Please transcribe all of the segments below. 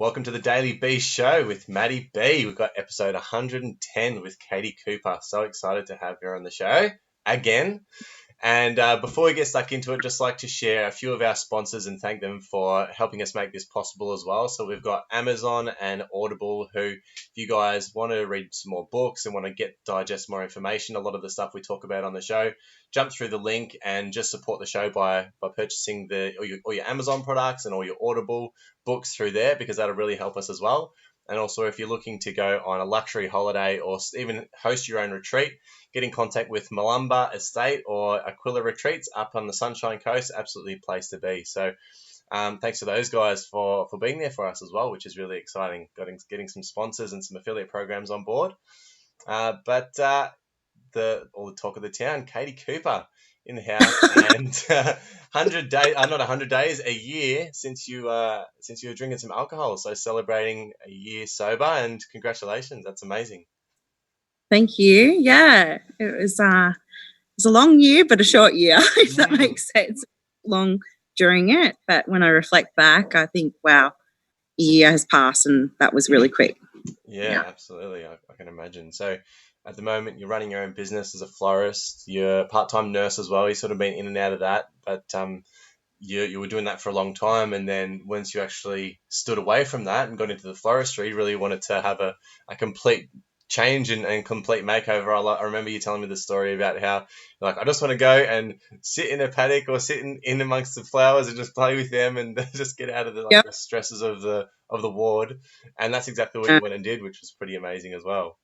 Welcome to the Daily B Show with Maddie B. We've got episode 110 with Katie Cooper. So excited to have her on the show again. And before we get stuck into it, just like to share a few of our sponsors and thank them for helping us make this possible as well. So we've got Amazon and Audible, who, if you guys want to read some more books and want to digest more information, a lot of the stuff we talk about on the show, jump through the link and just support the show by purchasing all your Amazon products and all your Audible books through there, because that'll really help us as well. And also, if you're looking to go on a luxury holiday or even host your own retreat, get in contact with Malumba Estate or Aquila Retreats up on the Sunshine Coast. Absolutely a place to be. So thanks to those guys for being there for us as well, which is really exciting, getting some sponsors and some affiliate programs on board. But all the talk of the town, Katie Cooper in the house, and 100 days, not 100 days, a year since you were drinking some alcohol. So celebrating a year sober, and congratulations, that's amazing. Thank you. Yeah, it was a long year, but a short year, if that makes sense. Long during it, but when I reflect back, I think, wow, a year has passed, and that was really quick. Yeah. Absolutely. I can imagine. So at the moment, you're running your own business as a florist. You're a part-time nurse as well. You've sort of been in and out of that, but you were doing that for a long time. And then once you actually stood away from that and got into the floristry, you really wanted to have a complete change and complete makeover. I remember you telling me the story about how, like, I just want to go and sit in a paddock or sit in amongst the flowers and just play with them and just get out of the stresses of the ward. And that's exactly what you went and did, which was pretty amazing as well.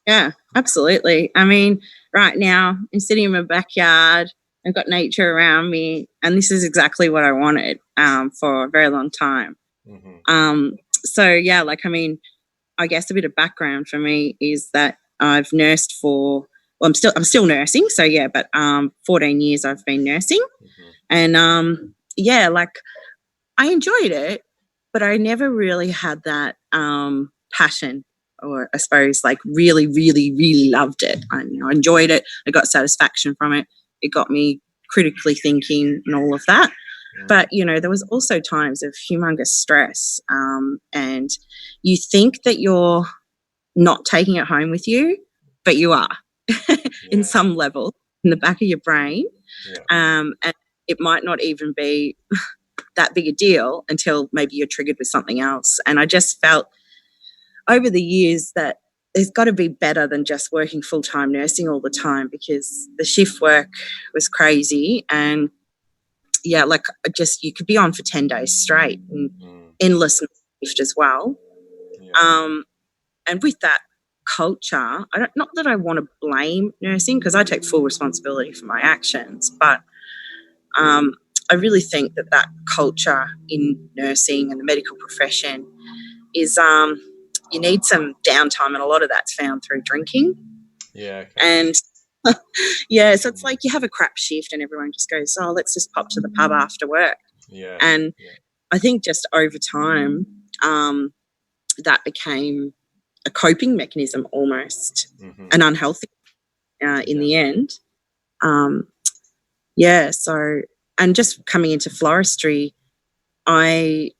Yeah, absolutely. I mean, right now I'm sitting in my backyard. I've got nature around me, and this is exactly what I wanted for a very long time. So yeah, I guess a bit of background for me is that I've nursed I'm still nursing. So yeah, but 14 years I've been nursing, and I enjoyed it, but I never really had that passion, or I suppose really, really, really loved it. I enjoyed it. I got satisfaction from it. It got me critically thinking and all of that. But, there was also times of humongous stress, and you think that you're not taking it home with you, but you are in some level in the back of your brain. And it might not even be that big a deal until maybe you're triggered with something else. And I just felt over the years that there's got to be better than just working full-time nursing all the time, because the shift work was crazy. And yeah, you could be on for 10 days straight and endless shift as well. And with that culture, not that I want to blame nursing, because I take full responsibility for my actions, but I really think that culture in nursing and the medical profession is you need some downtime, and a lot of that's found through drinking. Yeah. Okay. And yeah, so it's like you have a crap shift and everyone just goes, oh, let's just pop to the pub after work. Yeah. And I think just over time, that became a coping mechanism almost, an unhealthy in the end. So, and just coming into floristry, I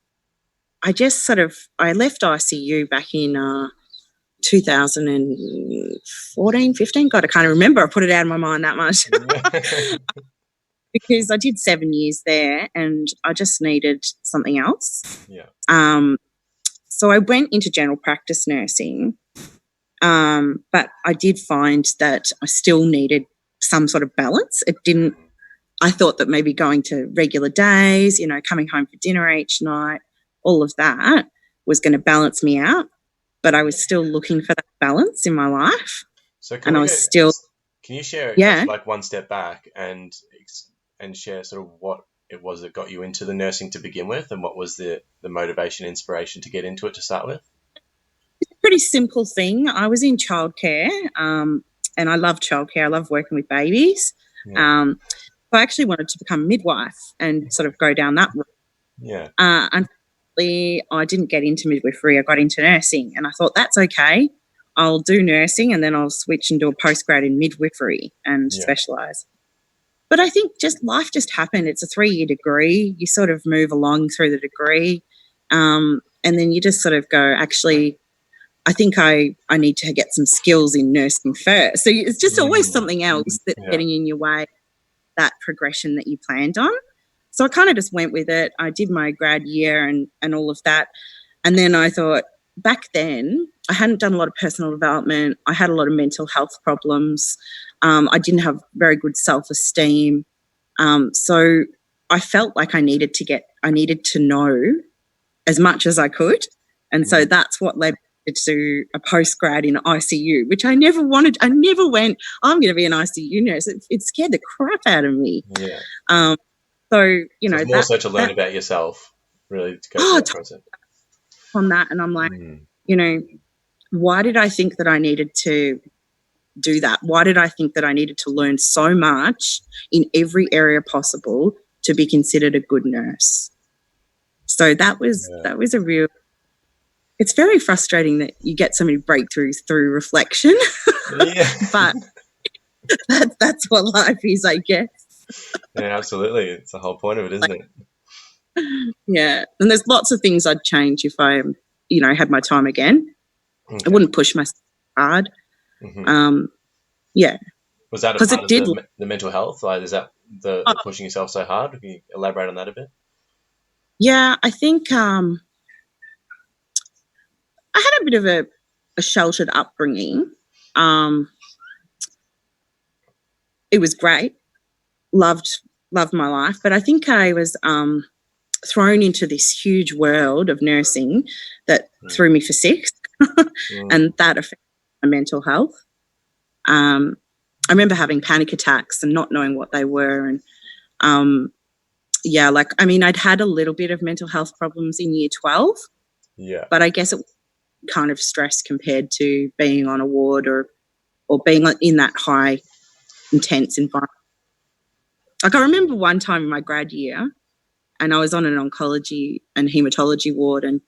left ICU back in 2014, 15. God, I can't remember. I put it out of my mind that much. Because I did 7 years there and I just needed something else. Yeah. So I went into general practice nursing, but I did find that I still needed some sort of balance. I thought that maybe going to regular days, coming home for dinner each night, all of that was going to balance me out, but I was still looking for that balance in my life. So can you share one step back and share sort of what it was that got you into the nursing to begin with, and what was the motivation, inspiration to get into it to start with? It's a pretty simple thing. I was in childcare, and I love childcare. I love working with babies. Yeah. I actually wanted to become a midwife and sort of go down that route. Yeah. Unfortunately, I didn't get into midwifery. I got into nursing, and I thought, that's okay. I'll do nursing and then I'll switch and do a postgrad in midwifery and specialise. But I think life just happened. It's a 3-year degree. You sort of move along through the degree. And And then you just sort of go, actually, I think I need to get some skills in nursing first. So it's just always something else that's getting in your way, that progression that you planned on. So I kind of just went with it. I did my grad year and all of that. And then I thought, back then, I hadn't done a lot of personal development. I had a lot of mental health problems. I didn't have very good self-esteem. So I felt like I needed to know as much as I could. And so that's what led me to a postgrad in ICU, which I never wanted. I never went, I'm going to be an ICU nurse. It scared the crap out of me. Yeah. So, you know, it's more so to learn about yourself, really, to go through that process. On that, and I'm like, you know, why did I think that I needed to do that? Why did I think that I needed to learn so much in every area possible to be considered a good nurse? So that was a real. It's very frustrating that you get so many breakthroughs through reflection, but that's what life is, I guess. Yeah, absolutely. It's the whole point of it, isn't it? Yeah, and there's lots of things I'd change if I, you know, had my time again. Okay. I wouldn't push myself hard. Yeah. Was that a part of the mental health? Like, is that the pushing yourself so hard? Can you elaborate on that a bit? Yeah, I think I had a bit of a sheltered upbringing. It was great. Loved my life, but I think I was thrown into this huge world of nursing that threw me for six, and that affected my mental health. I remember having panic attacks and not knowing what they were, and I'd had a little bit of mental health problems in year 12, but I guess it was kind of stress compared to being on a ward or being in that high intense environment. Like, I remember one time in my grad year, and I was on an oncology and hematology ward, and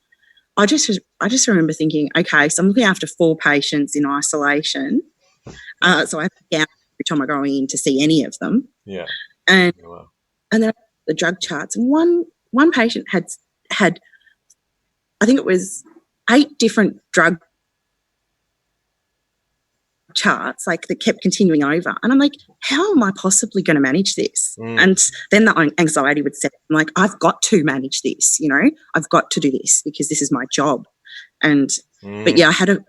I just remember thinking, okay, so I'm looking after 4 patients in isolation, so I have to get out every time I go in to see any of them. Yeah. And then the drug charts, and one patient had I think it was 8 different drug charts, like, that kept continuing over, and I'm like, how am I possibly going to manage this? And then the anxiety would set. I'm like, I've got to manage this, you know, I've got to do this because this is my job. And but yeah, I had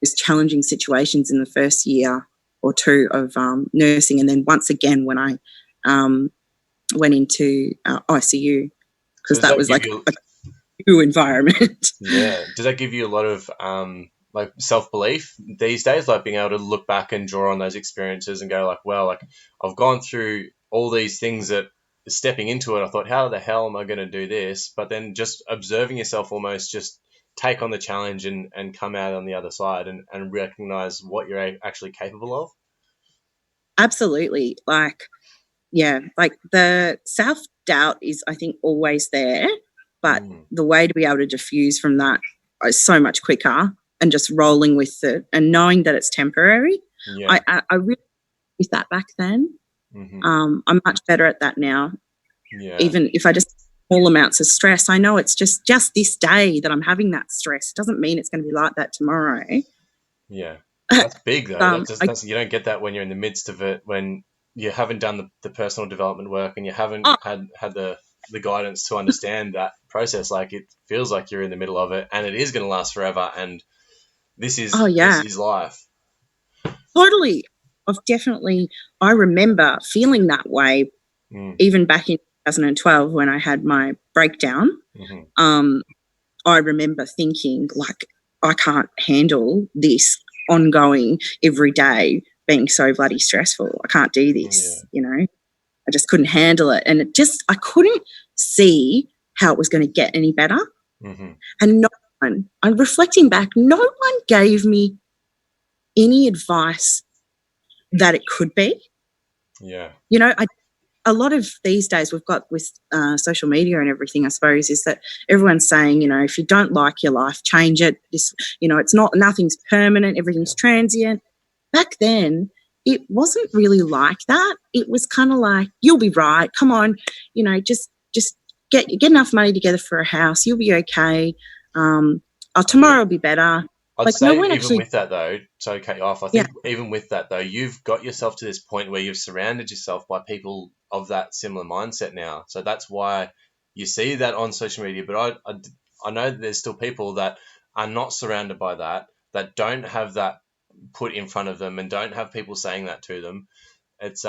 these challenging situations in the first year or 2 of nursing, and then once again when I went into ICU, because that was like a new environment. Yeah. Does that give you a lot of like self-belief these days, like being able to look back and draw on those experiences and go like, well, like, I've gone through all these things that stepping into it, I thought, how the hell am I going to do this? But then just observing yourself almost just take on the challenge and come out on the other side and recognize what you're actually capable of. Absolutely. Like, yeah, like the self-doubt is, I think, always there, but the way to be able to diffuse from that is so much quicker, and just rolling with it and knowing that it's temporary. Yeah. I really used that back then. I'm much better at that now. Yeah. Even if I just small amounts of stress, I know it's just this day that I'm having that stress. It doesn't mean it's going to be like that tomorrow. Yeah. That's big though. You don't get that when you're in the midst of it, when you haven't done the personal development work and you haven't had the guidance to understand that process. Like, it feels like you're in the middle of it and it is going to last forever, and this is life. Totally. I remember feeling that way even back in 2012 when I had my breakdown. I remember thinking, like, I can't handle this ongoing every day being so bloody stressful. I can't do this, you know. I just couldn't handle it. And I couldn't see how it was going to get any better. And I'm reflecting back, no one gave me any advice that it could be. Yeah. You know, a lot of these days we've got with social media and everything, I suppose, is that everyone's saying, you know, if you don't like your life, change it. This, you know, nothing's permanent, everything's transient. Back then, it wasn't really like that. It was kind of like, you'll be right. Come on, you know, just get enough money together for a house. You'll be okay. Tomorrow will be better. I'd Like, no say one even actually, with that though, to cut you off, I yeah, think even with that though, you've got yourself to this point where you've surrounded yourself by people of that similar mindset now. So that's why you see that on social media. But I know that there's still people that are not surrounded by that don't have that put in front of them and don't have people saying that to them. It's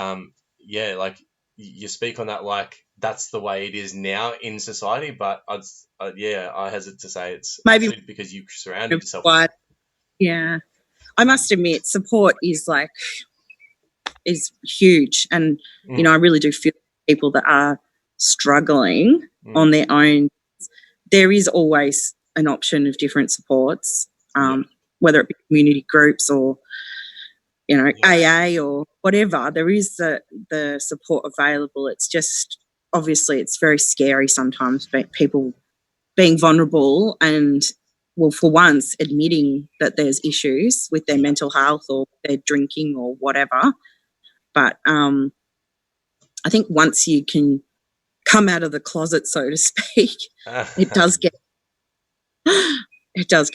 yeah, like you speak on that like that's the way it is now in society. But I hesitate to say it's maybe actually because you surrounded yourself with. what, yeah. I must admit, support is huge, and I really do feel people that are struggling on their own. There is always an option of different supports, whether it be community groups or AA or whatever. There is the support available. It's just obviously it's very scary sometimes. People being vulnerable and, well, for once, admitting that there's issues with their mental health or their drinking or whatever. But I think once you can come out of the closet, so to speak, it does get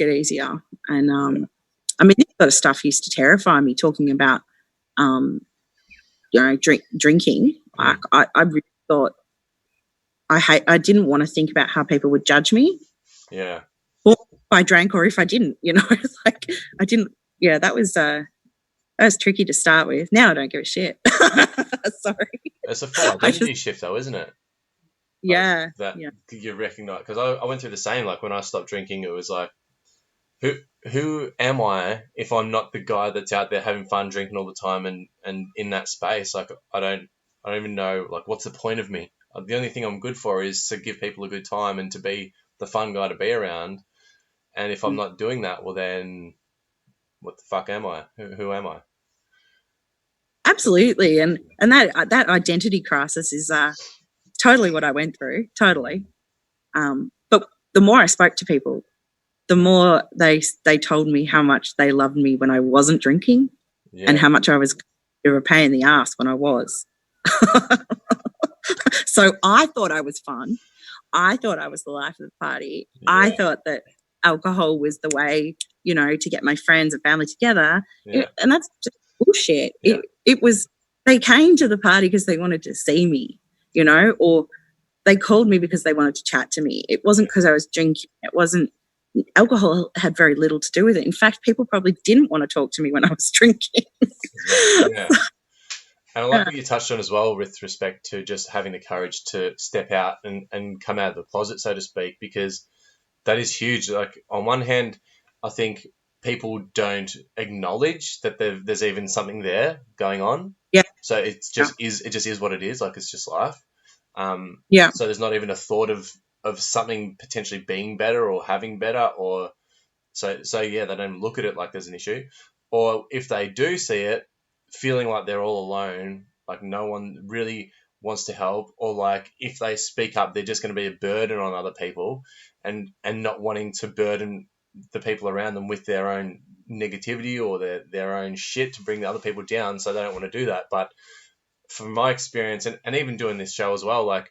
easier. And I mean, this sort of stuff used to terrify me. Talking about drinking. Like, I really thought I didn't want to think about how people would judge me. Yeah. Or if I drank or if I didn't, it's like I didn't. Yeah, that was tricky to start with. Now I don't give a shit. Sorry. It's a full identity shift, though, isn't it? Yeah. Like you recognize, because I went through the same. Like when I stopped drinking, it was like, who am I if I'm not the guy that's out there having fun, drinking all the time, and in that space? Like I don't even know. Like, what's the point of me? The only thing I'm good for is to give people a good time and to be the fun guy to be around. And if I'm not doing that, well then, what the fuck am I? Who am I? Absolutely, and that identity crisis is totally what I went through. Totally, but the more I spoke to people, the more they told me how much they loved me when I wasn't drinking, and how much I was a pain in the ass when I was. So I thought I was fun. I thought I was the life of the party. Yeah. I thought that alcohol was the way, to get my friends and family together. Yeah. And that's just bullshit. Yeah. It was, they came to the party because they wanted to see me, or they called me because they wanted to chat to me. It wasn't because I was drinking. It wasn't, alcohol had very little to do with it. In fact, people probably didn't want to talk to me when I was drinking. Yeah. And I like what you touched on as well with respect to just having the courage to step out and come out of the closet, so to speak, because that is huge. Like on one hand, I think people don't acknowledge that there's even something there going on. Yeah. So it just is what it is. Like it's just life. Yeah. So there's not even a thought of something potentially being better or having better, or so yeah, they don't look at it like there's an issue. Or if they do see it, feeling like they're all alone, like no one really wants to help, or like if they speak up, they're just going to be a burden on other people, and not wanting to burden the people around them with their own negativity or their own shit to bring the other people down, so they don't want to do that. But from my experience, and even doing this show as well, like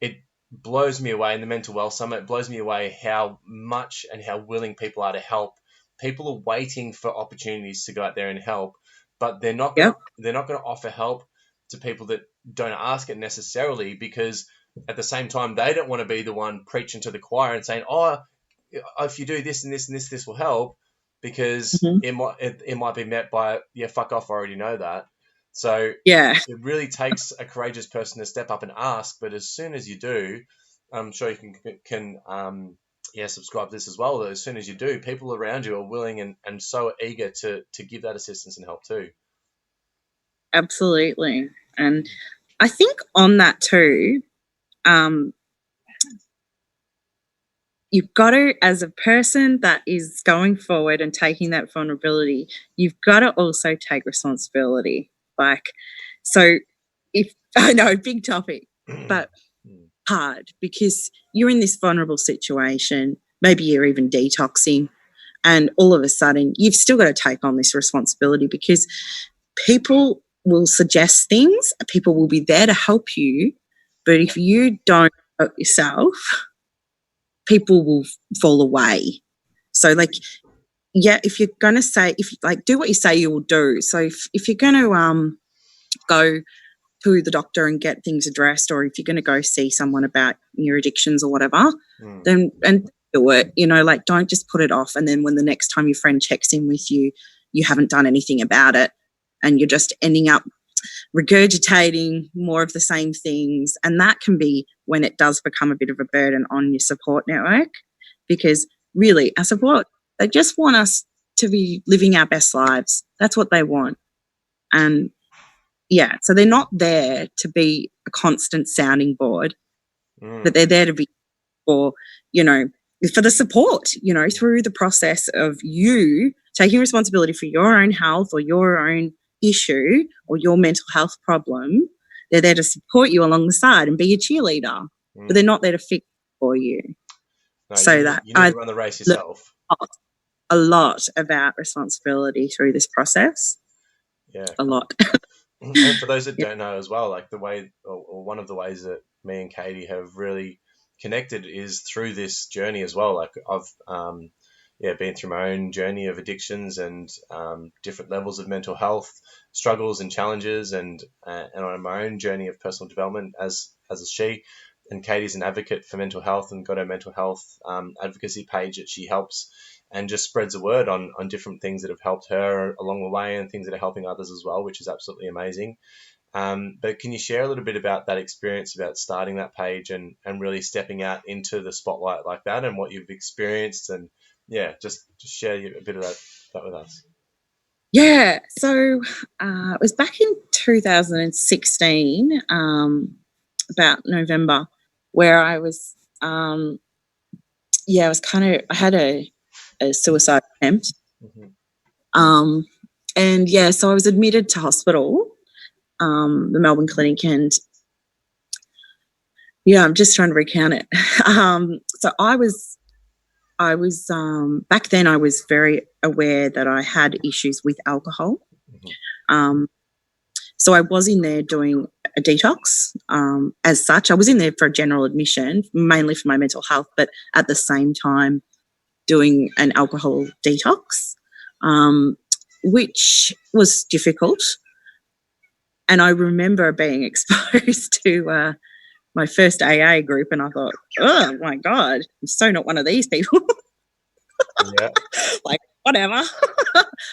it blows me away in the Mental Wealth Summit, it blows me away how much and how willing people are to help. People are waiting for opportunities to go out there and help, but they're not going to offer help to people that don't ask it necessarily, because at the same time they don't want to be the one preaching to the choir and saying, "Oh, if you do this and this and this will help," because it might be met by, "Yeah, fuck off, I already know that." So it really takes a courageous person to step up and ask. But as soon as you do, I'm sure you can subscribe to this as well. As soon as you do, people around you are willing and so eager to give that assistance and help too. Absolutely. And I think on that too, you've got to, as a person that is going forward and taking that vulnerability, you've got to also take responsibility. Like, so if I know, big topic, but hard, because you're in this vulnerable situation, maybe you're even detoxing, and all of a sudden you've still got to take on this responsibility, because people will suggest things, people will be there to help you, but if you don't help yourself, people will fall away. So, like, yeah, if you're going to say, do what you say you will do. So if you're going to go to the doctor and get things addressed, or if you're going to go see someone about your addictions or whatever, then do it. Like, don't just put it off. And then when the next time your friend checks in with you, you haven't done anything about it, and you're just ending up regurgitating more of the same things. And that can be when it does become a bit of a burden on your support network, because really our support, they just want us to be living our best lives. That's what they want. And yeah, so they're not there to be a constant sounding board, but they're there to be for the support, through the process of you taking responsibility for your own health or your own issue or your mental health problem. They're there to support you along the side and be a cheerleader, but they're not there to fix for you. No, so you need to run the race yourself. A lot about responsibility through this process. Yeah, a lot. And for those that don't know as well, like the way, or one of the ways that me and Katie have really connected is through this journey as well. Like I've been through my own journey of addictions and different levels of mental health struggles and challenges, and on my own journey of personal development as is she. And Katie's an advocate for mental health and got her mental health advocacy page that she helps and just spreads the word on different things that have helped her along the way and things that are helping others as well, which is absolutely amazing. But can you share a little bit about that experience, about starting that page and really stepping out into the spotlight like that, and what you've experienced, and just share a bit of that with us? Yeah, so it was back in 2016, about November, where I was, I had a suicide attempt. So I was admitted to hospital, the Melbourne Clinic, and I'm just trying to recount it. So I was back then I was very aware that I had issues with alcohol. So I was in there doing a detox. As such, I was in there for a general admission, mainly for my mental health, but at the same time doing an alcohol detox, which was difficult. And I remember being exposed to my first AA group, and I thought, oh my God, I'm so not one of these people. Yeah. Like, whatever.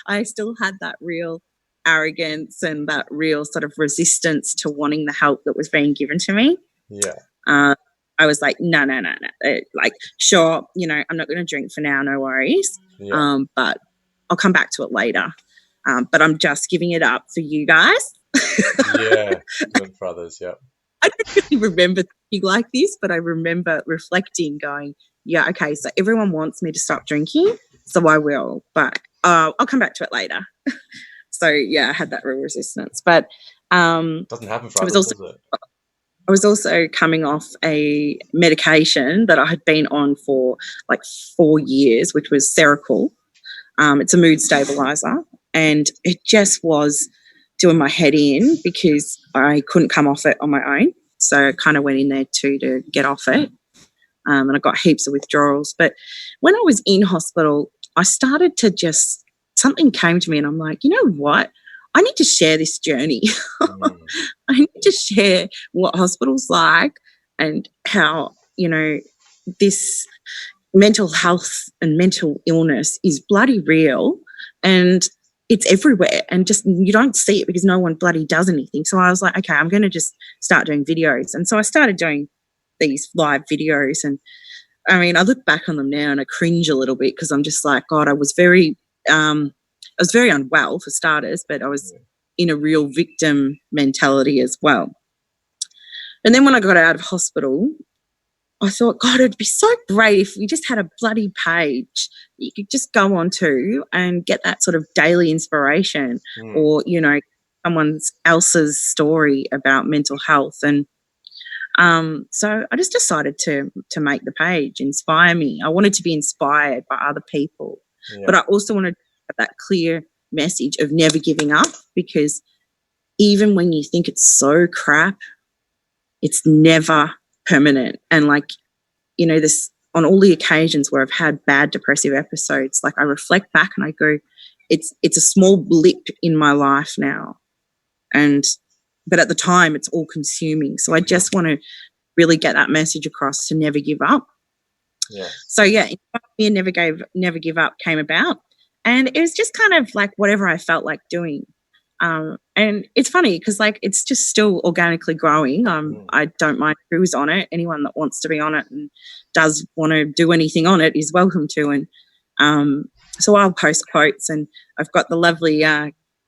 I still had that real arrogance and that real sort of resistance to wanting the help that was being given to me. Yeah. I was like, no. Like, sure, I'm not going to drink for now, no worries. Yeah. But I'll come back to it later. But I'm just giving it up for you guys. Yeah, good brothers, yeah. I don't really remember thinking like this, but I remember reflecting, going, yeah, okay, so everyone wants me to stop drinking, so I will, but I'll come back to it later. So, I had that real resistance. But doesn't happen for others, does it? I was also coming off a medication that I had been on for like 4 years, which was Seroquel. It's a mood stabilizer, and it just was doing my head in because I couldn't come off it on my own. So I kind of went in there too to get off it. And I got heaps of withdrawals. But when I was in hospital, I started to something came to me, and I'm like, you know what? I need to share this journey. I need to share what hospital's like and how, this mental health and mental illness is bloody real, and it's everywhere, and just you don't see it because no one bloody does anything. So I was like, okay, I'm going to just start doing videos. And so I started doing these live videos, and I mean, I look back on them now and I cringe a little bit because I'm just like, God, I was very unwell for starters, but I was in a real victim mentality as well. And then when I got out of hospital, I thought, God, it'd be so great if we just had a bloody page you could just go on to and get that sort of daily inspiration, or, someone else's story about mental health. And so I just decided to make the page inspire me. I wanted to be inspired by other people, but I also wanted to have that clear message of never giving up, because even when you think it's so crap, it's never permanent. And like, on all the occasions where I've had bad depressive episodes, like I reflect back and I go, it's a small blip in my life now. But at the time it's all consuming. So I just want to really get that message across to never give up. Yeah. So yeah, Never Give Up came about, and it was just kind of like whatever I felt like doing. And it's funny because like it's just still organically growing. I don't mind who's on it. Anyone that wants to be on it and does want to do anything on it is welcome to. And so I'll post quotes, and I've got the lovely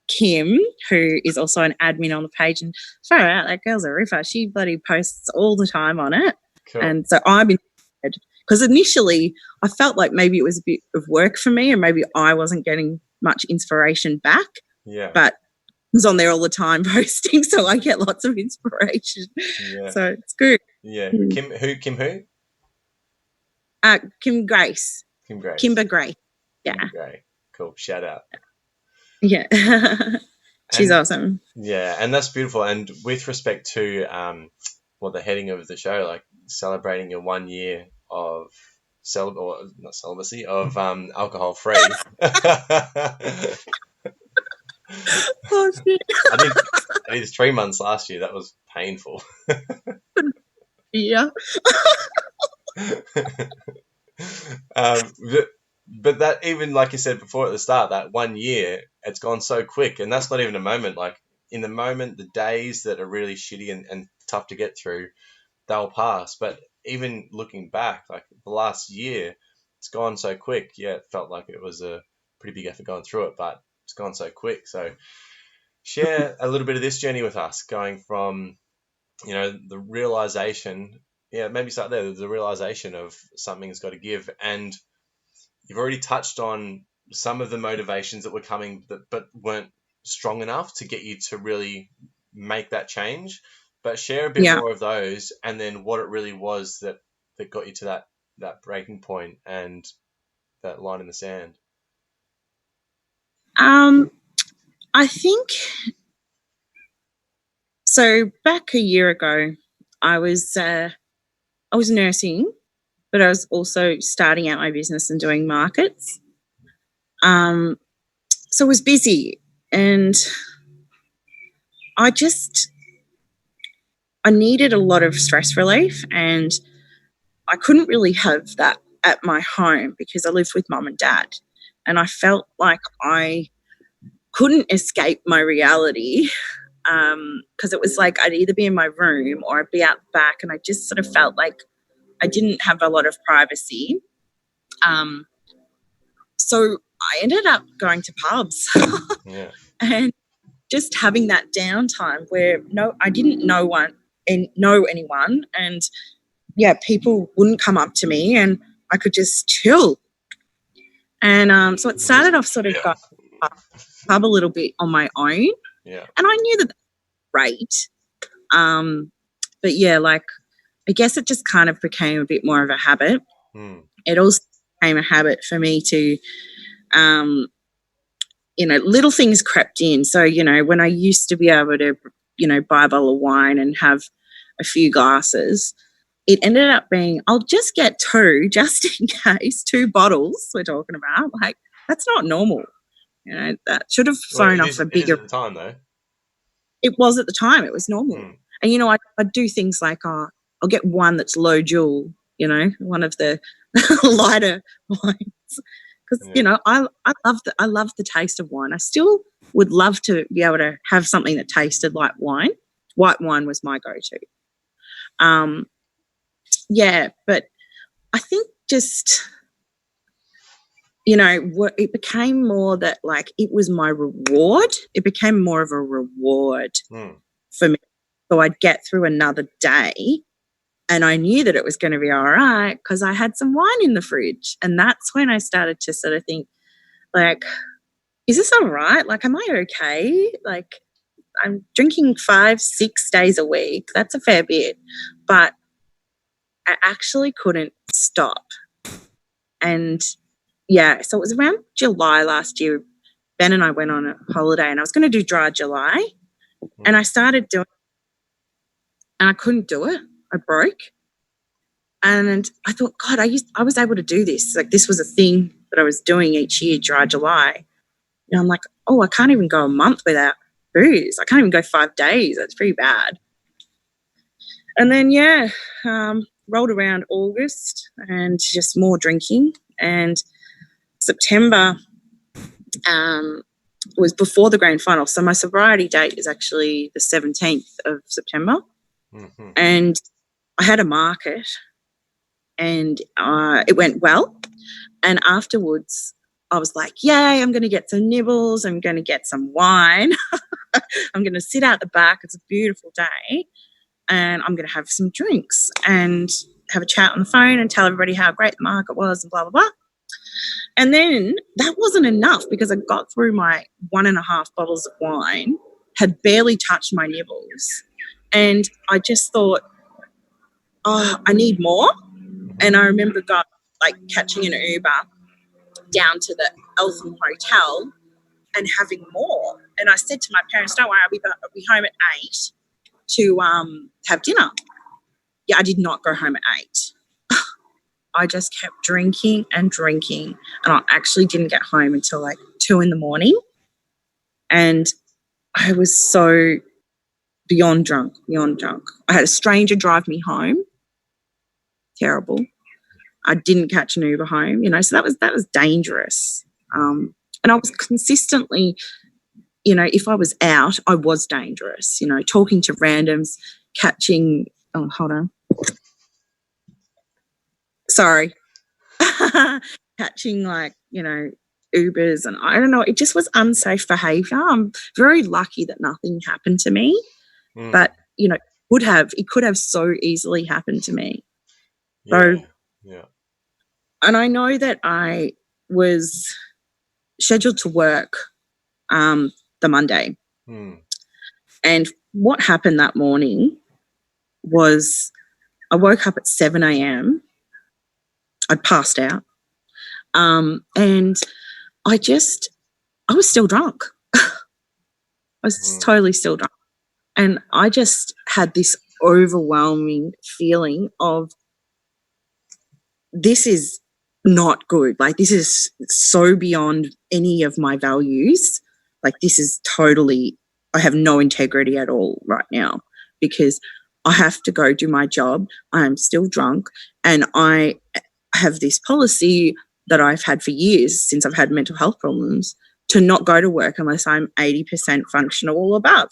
Kim, who is also an admin on the page, and far out, that girl's a ripper. She bloody posts all the time on it. Cool. And so I'm interested because initially I felt like maybe it was a bit of work for me and maybe I wasn't getting much inspiration back. Yeah. But was on there all the time posting, so I get lots of inspiration. Yeah. So it's good. Yeah. Kim who? Kim Grace. Kim Grace. Kimber Grace. Yeah. Kim Gray. Cool. Shout out. Yeah. She's awesome. Yeah, and that's beautiful. And with respect to the heading of the show, like celebrating your 1 year of celibacy, of alcohol free. Oh shit. I did 3 months last year. That was painful. Yeah. But that, even like you said before at the start, that 1 year, it's gone so quick, and that's not even a moment. Like in the moment, the days that are really shitty and tough to get through, they'll pass. But even looking back, like the last year, it's gone so quick. Yeah, it felt like it was a pretty big effort going through it, but it's gone so quick. So share a little bit of this journey with us, going from, the realization, maybe start there, the realization of something's got to give. And you've already touched on some of the motivations that were coming but weren't strong enough to get you to really make that change. But share a bit more of those, and then what it really was that got you to that breaking point and that line in the sand. I think so. Back a year ago, I was nursing, but I was also starting out my business and doing markets. So I was busy, and I needed a lot of stress relief, and I couldn't really have that at my home because I lived with mum and dad, and I felt like I couldn't escape my reality because it was like I'd either be in my room or I'd be out back, and I just sort of felt like I didn't have a lot of privacy. So I ended up going to pubs and just having that downtime where I didn't know anyone, and people wouldn't come up to me and I could just chill. And so it started off sort of going to pub a little bit on my own. Yeah. And I knew that was great. But like I guess it just kind of became a bit more of a habit. It also became a habit for me to little things crept in. So, when I used to be able to, buy a bottle of wine and have a few glasses, it ended up being, I'll just get 2 just in case, 2 bottles we're talking about. Like, that's not normal. That should have thrown off a bigger... It is at the time, though. It was at the time. It was normal. And, I'd do things like, I'll get one that's low joule, one of the lighter wines. Because, I love the taste of wine. I still would love to be able to have something that tasted like wine. White wine was my go-to. But I think just, it became more that, like, it was my reward. It became more of a reward for me. So I'd get through another day and I knew that it was going to be all right because I had some wine in the fridge. And that's when I started to sort of think, like, is this all right? Like, am I okay? Like, I'm drinking 5-6 days a week. That's a fair bit. But I actually couldn't stop. And, so it was around July last year. Ben and I went on a holiday and I was going to do dry July. And I started doing it and I couldn't do it. I broke. And I thought, God, I was able to do this. Like, this was a thing that I was doing each year, dry July. And I'm like, oh, I can't even go a month without booze. I can't even go 5 days. That's pretty bad. And then, rolled around August and just more drinking. And September was before the grand final. So my sobriety date is actually the 17th of September. Mm-hmm. And I had a market and it went well. And afterwards, I was like, yay, I'm going to get some nibbles. I'm going to get some wine. I'm going to sit out the back. It's a beautiful day. And I'm going to have some drinks and have a chat on the phone and tell everybody how great the market was and blah, blah, blah. And then that wasn't enough because I got through my 1.5 bottles of wine, had barely touched my nibbles. And I just thought, oh, I need more. And I remember catching an Uber down to the Eltham Hotel and having more. And I said to my parents, don't worry, I'll be home at 8 to have dinner. Yeah, I did not go home at 8. I just kept drinking and drinking, and I actually didn't get home until like 2 a.m. And I was so beyond drunk. I had a stranger drive me home. Terrible. I didn't catch an Uber home, so that was dangerous. And I was consistently, if I was out, I was dangerous, talking to randoms, catching, oh, hold on. Sorry. Catching Ubers, and I don't know, it just was unsafe behaviour. I'm very lucky that nothing happened to me, but it could have so easily happened to me. Yeah. And I know that I was scheduled to work the Monday, and what happened that morning was I woke up at 7 a.m. I'd passed out. And I was still drunk. I was totally still drunk. And I just had this overwhelming feeling of, this is not good. Like, this is so beyond any of my values. Like, this is totally, I have no integrity at all right now because I have to go do my job. I am still drunk, and I have this policy that I've had for years since I've had mental health problems to not go to work unless I'm 80% functional or above.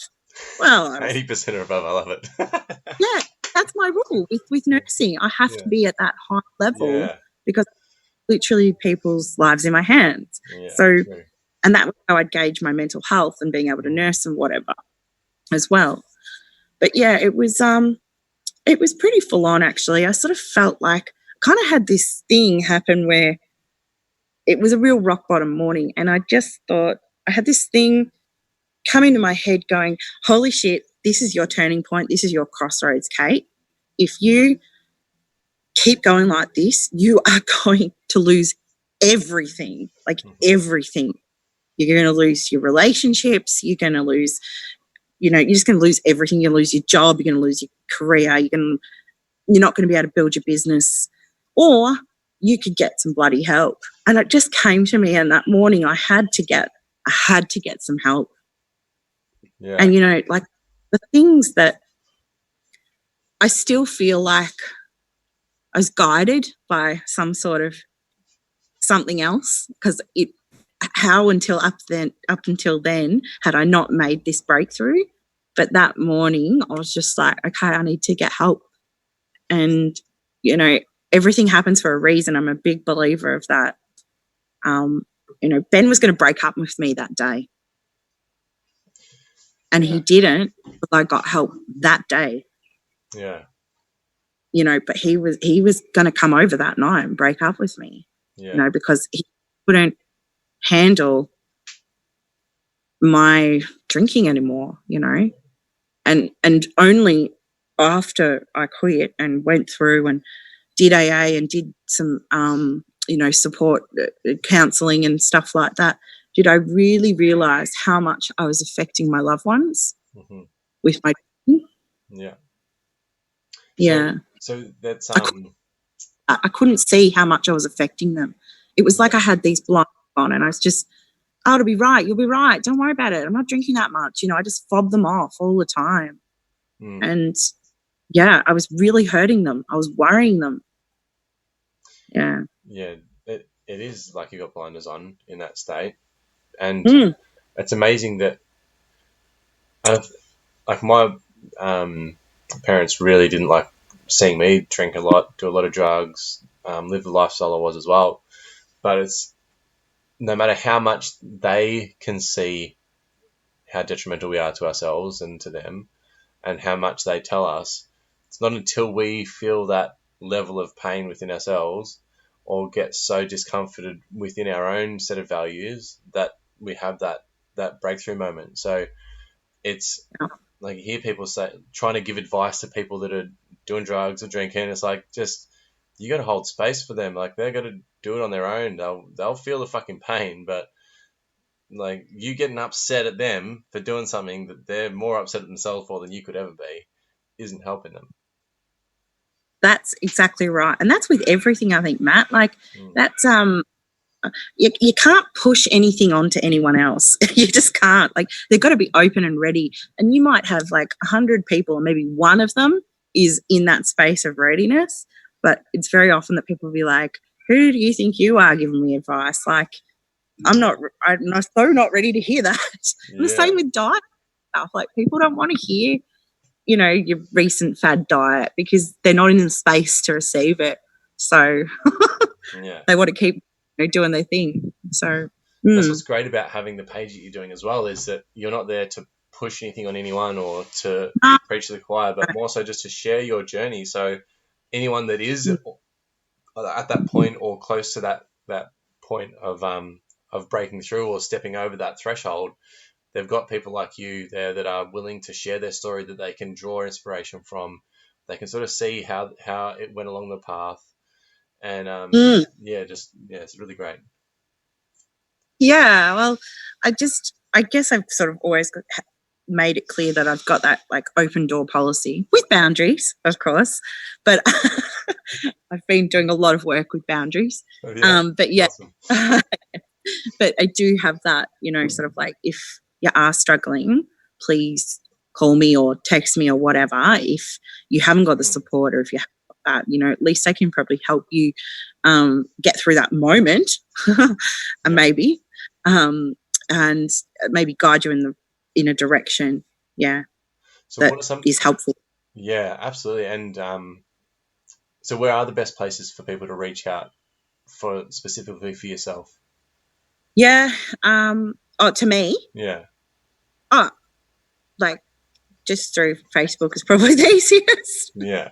Well, 80% or above, I love it. Yeah, that's my rule with nursing. I have to be at that high level because literally people's lives in my hands. So, true. And that was how I'd gauge my mental health and being able to nurse and whatever as well. But yeah, it was pretty full on actually. I sort of felt like kind of had this thing happen where it was a real rock bottom morning, and I just thought, I had this thing come into my head going, holy shit, this is your turning point. This is your crossroads, Kate. If you keep going like this, you are going to lose everything, like everything. You're going to lose your relationships. You're going to lose, you're just going to lose everything. You're going to lose your job. You're going to lose your career. You're not going to be able to build your business, or you could get some bloody help. And it just came to me, and that morning I had to get some help. Yeah. And, like the things that I still feel like I was guided by some sort of something else, because up until then had I not made this breakthrough. But that morning I was just like, okay, I need to get help. And, everything happens for a reason. I'm a big believer of that. Ben was going to break up with me that day. And he didn't, but I got help that day. Yeah. But he was going to come over that night and break up with me. Yeah. Because he couldn't handle my drinking anymore, And only after I quit and went through and did AA and did some support counselling and stuff like that, did I really realise how much I was affecting my loved ones with my drinking. Yeah. Yeah. So that's I couldn't see how much I was affecting them. It was like I had these blinders on, and I was just, oh, it'll be right. You'll be right. Don't worry about it. I'm not drinking that much. I just fobbed them off all the time. And yeah, I was really hurting them. I was worrying them. Yeah. Yeah, it is like you got blinders on in that state. And it's amazing that like my parents really didn't like seeing me drink a lot, do a lot of drugs, live the lifestyle I was as well. But it's no matter how much they can see how detrimental we are to ourselves and to them, and how much they tell us, it's not until we feel that level of pain within ourselves or get so discomforted within our own set of values that we have that breakthrough moment. So it's like you hear people say, trying to give advice to people that are doing drugs or drinking. It's like, just, you got to hold space for them. Like, they're got to do it on their own. They'll feel the fucking pain, but like, you getting upset at them for doing something that they're more upset at themselves for than you could ever be isn't helping them. That's exactly right. And that's with everything, I think, Matt. Like, that's you can't push anything onto anyone else. You just can't. Like, they've got to be open and ready. And you might have like 100 people, and maybe one of them is in that space of readiness. But it's very often that people will be like, who do you think you are giving me advice? Like, I'm so not ready to hear that. And the same with diet stuff. Like, people don't want to hear, your recent fad diet because they're not in the space to receive it. So they want to keep doing their thing. So that's what's great about having the page that you're doing as well, is that you're not there to push anything on anyone or to preach to the choir, but more so just to share your journey. So anyone that is at that point or close to that point of breaking through or stepping over that threshold, they've got people like you there that are willing to share their story, that they can draw inspiration from. They can sort of see how it went along the path. And it's really great. Yeah, well, I guess I've sort of always made it clear that I've got that like open door policy with boundaries, of course, but I've been doing a lot of work with boundaries. But yeah, awesome. But I do have that, sort of like, if you are struggling, please call me or text me or whatever. If you haven't got the support, or if you haven't got that, at least I can probably help you get through that moment and maybe guide you in a direction. Yeah. So that is helpful. Yeah, absolutely. And so where are the best places for people to reach out specifically for yourself? Yeah. To me? Yeah. Like, just through Facebook is probably the easiest. Yeah.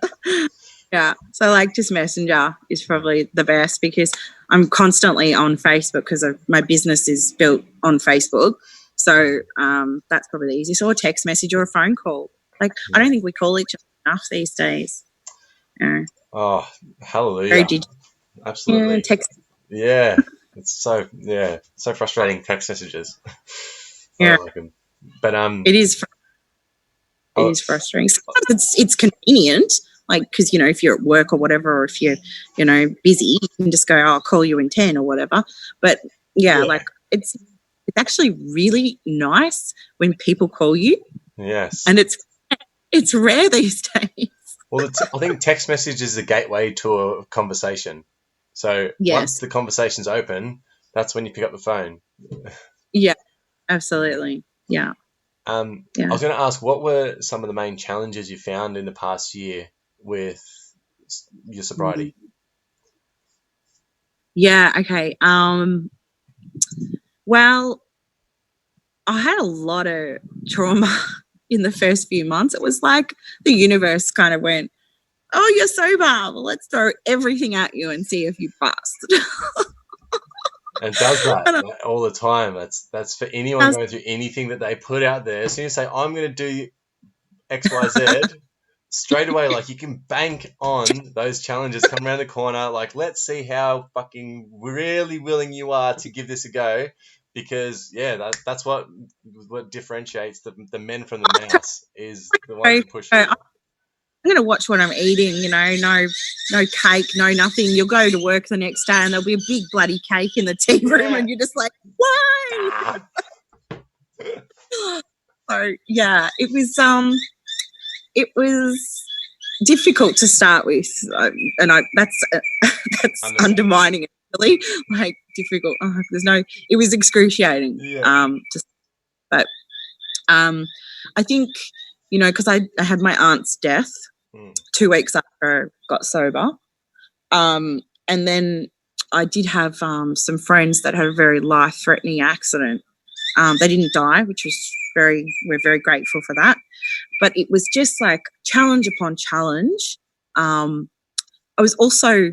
Yeah. So like, just Messenger is probably the best, because I'm constantly on Facebook because my business is built on Facebook. So that's probably the easiest. Or a text message or a phone call. Like, I don't think we call each other enough these days. Oh, hallelujah. Absolutely. Text. Yeah. It's so frustrating, text messages. I don't like them. But it is frustrating. Sometimes it's convenient, like, because if you're at work or whatever, or if you're busy, you can just go, I'll call you in 10 or whatever. But like, it's actually really nice when people call you. Yes. And it's rare these days. Well, I think text message is the gateway to a conversation. So once the conversation's open, that's when you pick up the phone. Yeah, absolutely. Yeah. I was going to ask, what were some of the main challenges you found in the past year with your sobriety? Yeah. Okay. Well, I had a lot of trauma in the first few months. It was like the universe kind of went, oh, you're sober. Well, let's throw everything at you and see if you bust. And does that all the time. That's for anyone going through anything that they put out there. As soon as you say, I'm going to do X, Y, Z, straight away, like, you can bank on those challenges come around the corner. Like, let's see how fucking really willing you are to give this a go. Because, that's what differentiates the men from the mouse, is the ones who push you. I'm going to watch what I'm eating, you know, no cake, no nothing. You'll go to work the next day and there'll be a big bloody cake in the tea room and you're just like, why? Ah. So, yeah, it was difficult to start with. And that's undermining it, really. Like, difficult. Oh, it was excruciating. Yeah. But I think, you know, because I had my aunt's death 2 weeks after I got sober. And then I did have some friends that had a very life-threatening accident. They didn't die, which was we're very grateful for that. But it was just like challenge upon challenge. I was also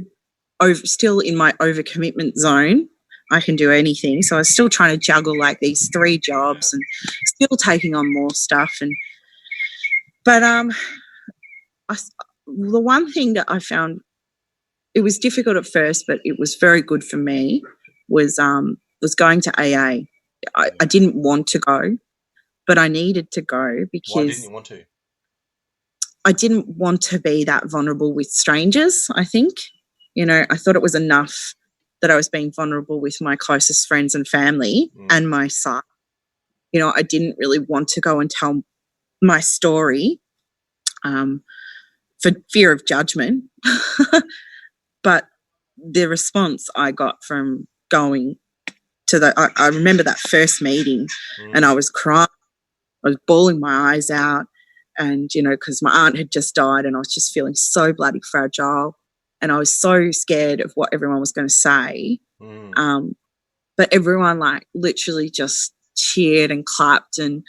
still in my overcommitment zone. I can do anything. So I was still trying to juggle like these 3 jobs and still taking on more stuff. But the one thing that I found, it was difficult at first, but it was very good for me, was going to AA. I didn't want to go, but I needed to go because Why didn't you want to? I didn't want to be that vulnerable with strangers, I think. You know, I thought it was enough that I was being vulnerable with my closest friends and family and my son. You know, I didn't really want to go and tell my story for fear of judgment. But the response I got from going to I remember that first meeting and I was crying. I was bawling my eyes out. And, you know, because my aunt had just died and I was just feeling so bloody fragile and I was so scared of what everyone was going to say. But everyone, like, literally just cheered and clapped and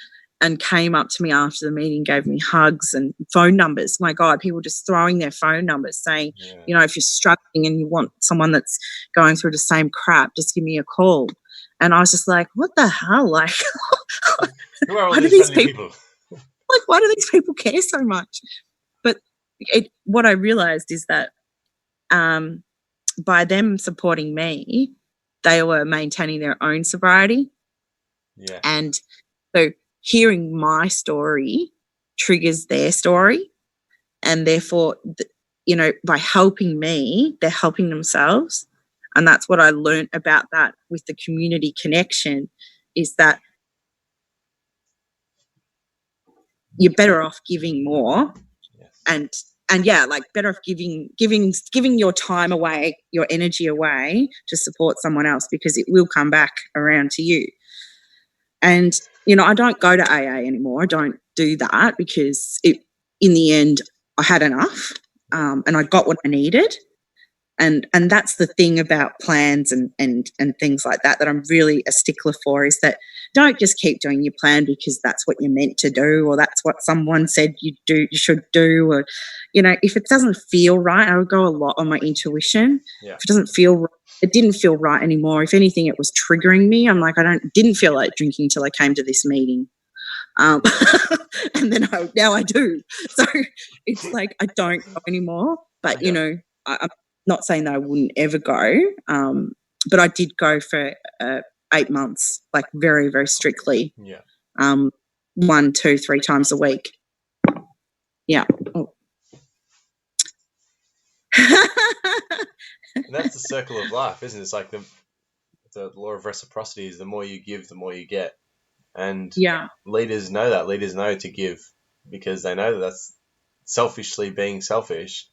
came up to me after the meeting, gave me hugs and phone numbers. My God, people just throwing their phone numbers saying, you know, if you're struggling and you want someone that's going through the same crap, just give me a call. And I was just like, what the hell? Like, who are all these people? Like, why do these people care so much? But what I realized is that by them supporting me, they were maintaining their own sobriety. Yeah. And so hearing my story triggers their story. And therefore, you know, by helping me, they're helping themselves. And that's what I learned about that with the community connection, is that you're better off giving more. And yeah, like, better off giving your time away, your energy away to support someone else, because it will come back around to you. And, you know, I don't go to AA anymore. I don't do that because in the end I had enough and I got what I needed. And that's the thing about plans and things like that I'm really a stickler for, is that don't just keep doing your plan because that's what you're meant to do, or that's what someone said you should do, or, you know, if it doesn't feel right. I would go a lot on my intuition. If it doesn't feel right, it didn't feel right anymore. If anything, it was triggering me. I'm like, didn't feel like drinking till I came to this meeting. And then now I do. So it's like I don't go anymore. But, you know, I'm not saying that I wouldn't ever go, but I did go for 8 months, like, very, very strictly. 1, 2, 3 times a week. Yeah. Oh. And that's the circle of life, isn't it? It's like the law of reciprocity is the more you give, the more you get. And leaders know that. Leaders know to give because they know that that's selflessly being selfish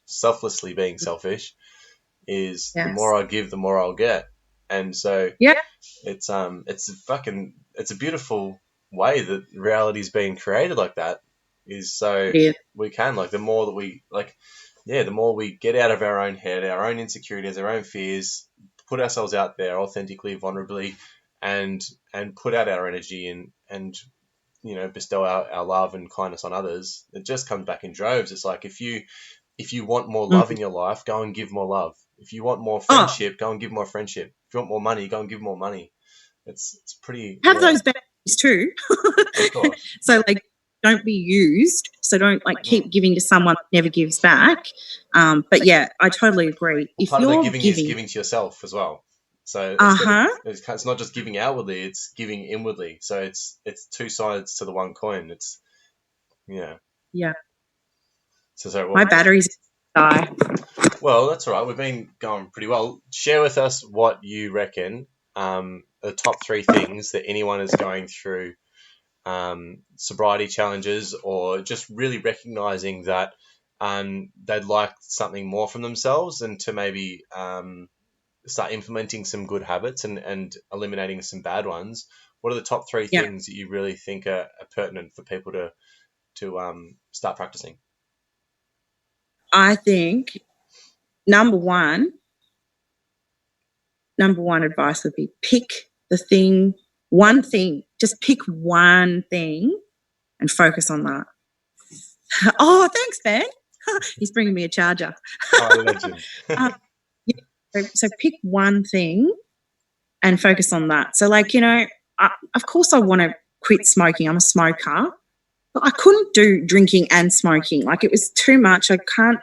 is the more I give, the more I'll get. And so it's a beautiful way that reality is being created like that, is so we can, like, the more that we, like, the more we get out of our own head, our own insecurities, our own fears, put ourselves out there authentically, vulnerably, and put out our energy and you know, bestow our love and kindness on others, it just comes back in droves. It's like, if you want more love in your life, go and give more love. If you want more friendship, go and give more friendship. If you want more money, go and give more money. It's pretty... Have those boundaries too. Of course. So, like, don't be used. So don't, like, keep giving to someone that never gives back. But yeah, I totally agree. If part you're of the giving is giving to yourself as well. So it's not just giving outwardly; it's giving inwardly. So it's two sides to the one coin. It's yeah. So sorry, My batteries die. Well, that's all right. We've been going pretty well. Share with us what you reckon the top 3 things that anyone is going through sobriety challenges, or just really recognizing that they'd like something more from themselves, and to maybe start implementing some good habits and eliminating some bad ones. What are the top 3 things that you really think are pertinent for people to start practicing? I think number one advice would be pick one thing. Just pick one thing and focus on that. Oh, thanks, Ben. He's bringing me a charger. Oh, legend. So pick one thing and focus on that. So, like, of course I want to quit smoking. I'm a smoker. But I couldn't do drinking and smoking. Like, it was too much. I can't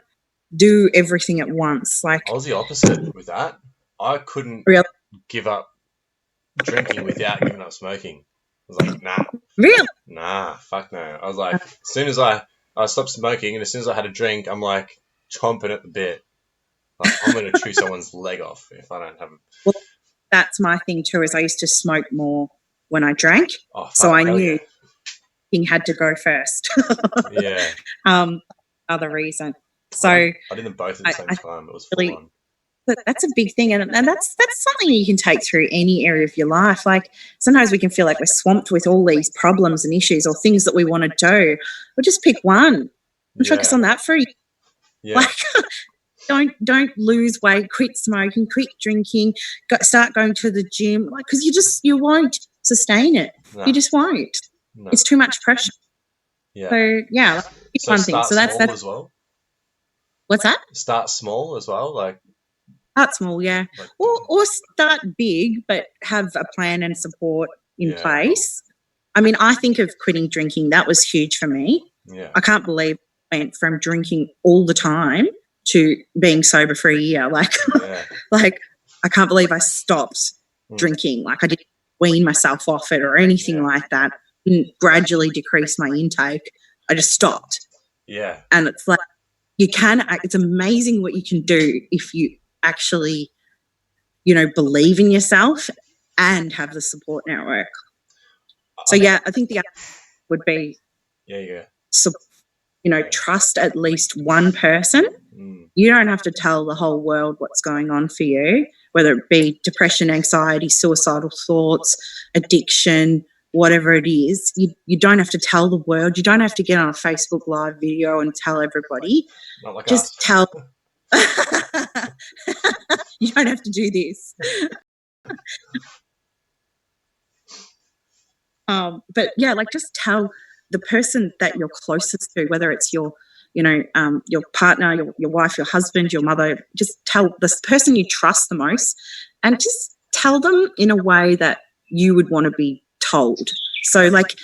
do everything at once. Like, I was the opposite with that. I couldn't really? give up drinking without giving up smoking. I was like, nah. Really? Nah, fuck no. I was like, as soon as I stopped smoking, and as soon as I had a drink, I'm like chomping at the bit. Like, I'm going to chew someone's leg off if I don't have it. Well, that's my thing too, is I used to smoke more when I drank. Oh, fuck, so I knew he had to go first. Yeah. Other reason. So I did them both at the same time. It was really fun. But that's a big thing, and that's something you can take through any area of your life. Like, sometimes we can feel like we're swamped with all these problems and issues or things that we want to do. We'll just pick one and focus on that for a year. Yeah. Like, don't lose weight, quit smoking, quit drinking, start going to the gym, like, because you won't sustain it. No. You just won't. No. It's too much pressure. Yeah. So yeah, pick one thing. So that's as well. What's that? Start small as well, like. Start small, yeah. Like, or start big, but have a plan and support in place. I mean, I think of quitting drinking. That was huge for me. Yeah. I can't believe I went from drinking all the time to being sober for a year. Like, like, I can't believe I stopped drinking. Like, I didn't wean myself off it or anything like that. Didn't gradually decrease my intake. I just stopped. Yeah. And it's like, it's amazing what you can do if you actually, believe in yourself and have the support network. So yeah, I think the other would be trust at least one person. You don't have to tell the whole world what's going on for you, whether it be depression, anxiety, suicidal thoughts, addiction, whatever it is. You don't have to tell the world. You don't have to get on a Facebook Live video and tell everybody. Not like just us. Tell you don't have to do this. But yeah, like, just tell the person that you're closest to, whether it's your partner, your wife, your husband, your mother. Just tell this person you trust the most, and just tell them in a way that you would want to be told. So, like,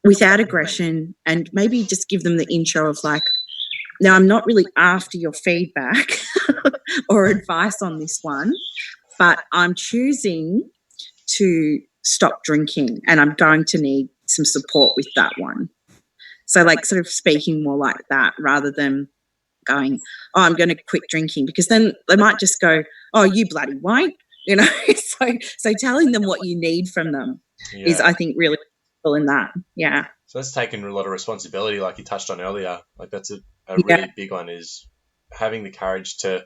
without aggression, and maybe just give them the intro of, like, now, I'm not really after your feedback or advice on this one, but I'm choosing to stop drinking, and I'm going to need some support with that one. So, like, sort of speaking more like that rather than going, oh, I'm going to quit drinking, because then they might just go, oh, you bloody won't, So telling them what you need from them is, I think, really helpful in that. Yeah. So that's taking a lot of responsibility, like you touched on earlier. Like, that's a really big one, is having the courage to,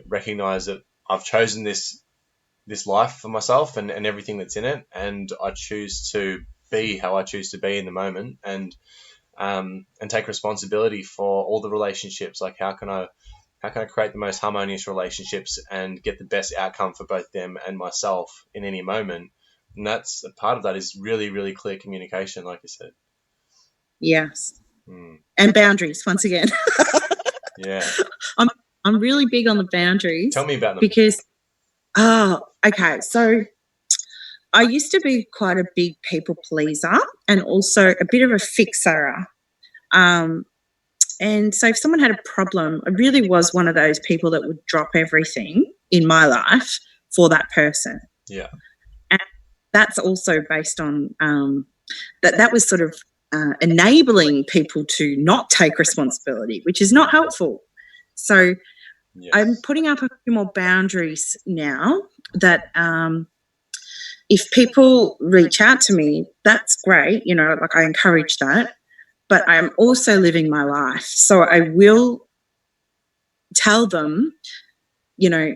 recognize that I've chosen this life for myself and everything that's in it, and I choose to be how I choose to be in the moment, and take responsibility for all the relationships. Like, how can I create the most harmonious relationships and get the best outcome for both them and myself in any moment? And that's a part of that is really, really clear communication, like you said. Yes. And boundaries, once again. Yeah. I'm really big on the boundaries. Tell me about them. Because, okay, so I used to be quite a big people pleaser and also a bit of a fixer. And so if someone had a problem, I really was one of those people that would drop everything in my life for that person. Yeah. And that's also based on that was sort of enabling people to not take responsibility, which is not helpful. So Yes. I'm putting up a few more boundaries now that if people reach out to me, that's great, you know, like I encourage that, but I'm also living my life. So I will tell them, you know,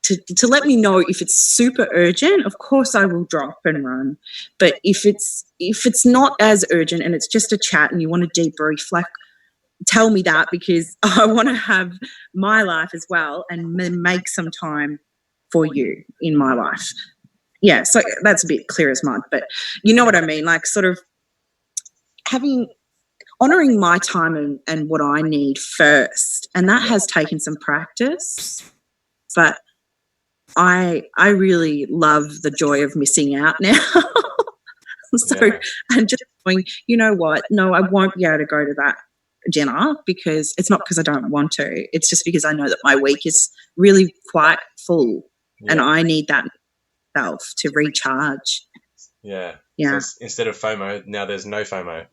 to let me know if it's super urgent. Of course I will drop and run. But if it's not as urgent and it's just a chat and you want to debrief, like, tell me that, because I want to have my life as well and make some time for you in my life. Yeah, so that's a bit clear as mud, but you know what I mean, like sort of honouring my time and what I need first. And that has taken some practice, but I really love the joy of missing out now. So and just going, you know what, no, I won't be able to go to that dinner, because it's not because I don't want to, it's just because I know that my week is really quite full and I need that self to recharge. Yeah. Yeah. So instead of FOMO, now there's no FOMO.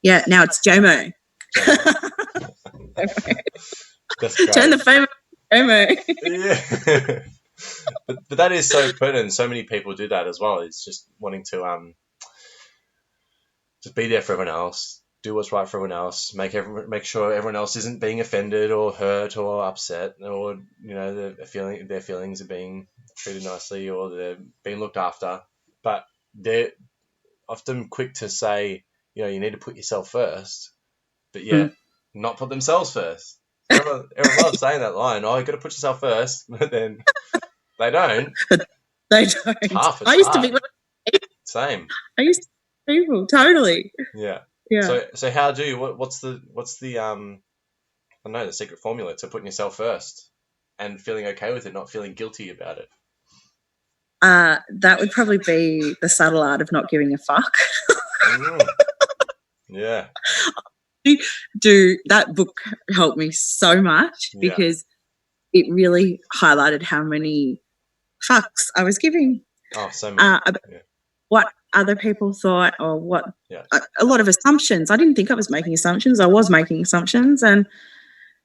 Yeah, now it's JOMO. That's great. Turn the FOMO FOMO. Yeah. But that is so pertinent. So many people do that as well. It's just wanting to just be there for everyone else, do what's right for everyone else, make sure everyone else isn't being offended or hurt or upset, or you know their feelings are being treated nicely or they're being looked after. But they're often quick to say, you know, you need to put yourself first, but yet not put themselves first. Everyone loves saying that line. Oh, you got to put yourself first, but then they don't. They don't. It's tough. I used to be same. I used to be people totally. Yeah. Yeah. So how do you? What's the I don't know, the secret formula to putting yourself first and feeling okay with it, not feeling guilty about it? That would probably be the subtle art of not giving a fuck. Yeah. That book helped me so much because it really highlighted how many fucks I was giving. Oh, so many. About what other people thought, or what a lot of assumptions. I didn't think I was making assumptions. I was making assumptions, and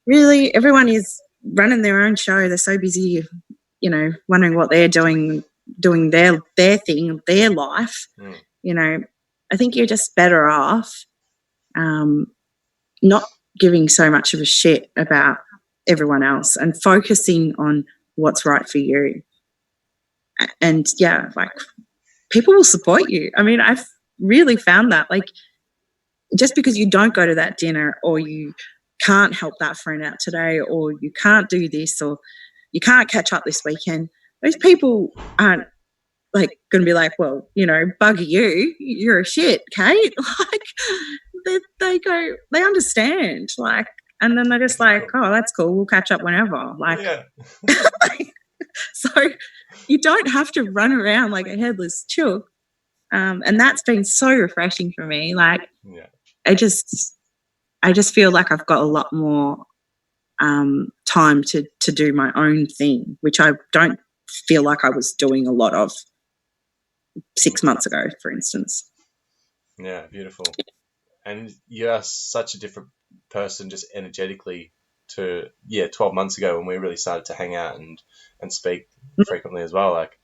really everyone is running their own show. They're so busy, you know, wondering what they're doing their thing, their life. You know, I think you're just better off not giving so much of a shit about everyone else and focusing on what's right for you. And yeah, like, people will support you. I mean, I've really found that, like, just because you don't go to that dinner, or you can't help that friend out today, or you can't do this, or you can't catch up this weekend, those people aren't like going to be like, well, you know, bugger you're a shit, Kate. Like, they understand, like, and then they're just like, oh, that's cool, we'll catch up whenever. Like, so you don't have to run around like a headless chook. And that's been so refreshing for me. Like, I just feel like I've got a lot more time to do my own thing, which I don't feel like I was doing a lot of 6 months ago, for instance. Yeah, beautiful. And you're such a different person just energetically to 12 months ago when we really started to hang out and speak frequently as well. Like,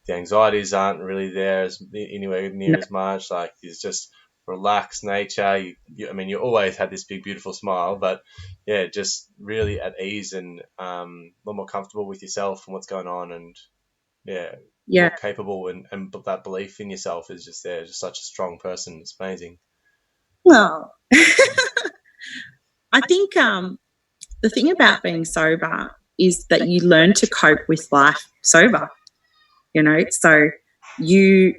the anxieties aren't really there anywhere near as much. Like, it's just relaxed nature. I mean, you always had this big, beautiful smile, but yeah, just really at ease and a lot more comfortable with yourself and what's going on, and more capable, and that belief in yourself is just there. Just such a strong person. It's amazing. Well, I think the thing about being sober is that you learn to cope with life sober, you know, so you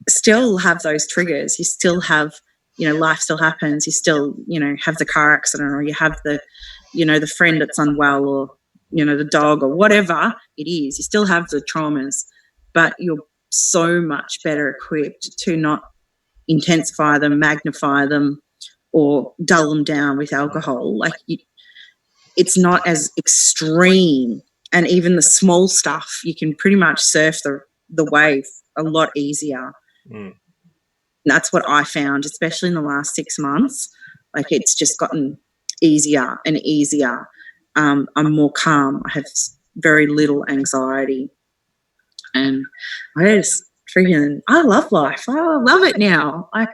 still have those triggers. You still have, you know, life still happens. You still, you know, have the car accident, or you have the, you know, the friend that's unwell, or, you know, the dog, or whatever it is. You still have the traumas, but you're so much better equipped to not intensify them, magnify them, or dull them down with alcohol. Like, it's not as extreme, and even the small stuff, you can pretty much surf the wave a lot easier. That's what I found, especially in the last 6 months. Like, it's just gotten easier and easier. I'm more calm. I have very little anxiety, and I just I love life. I love it now. Like,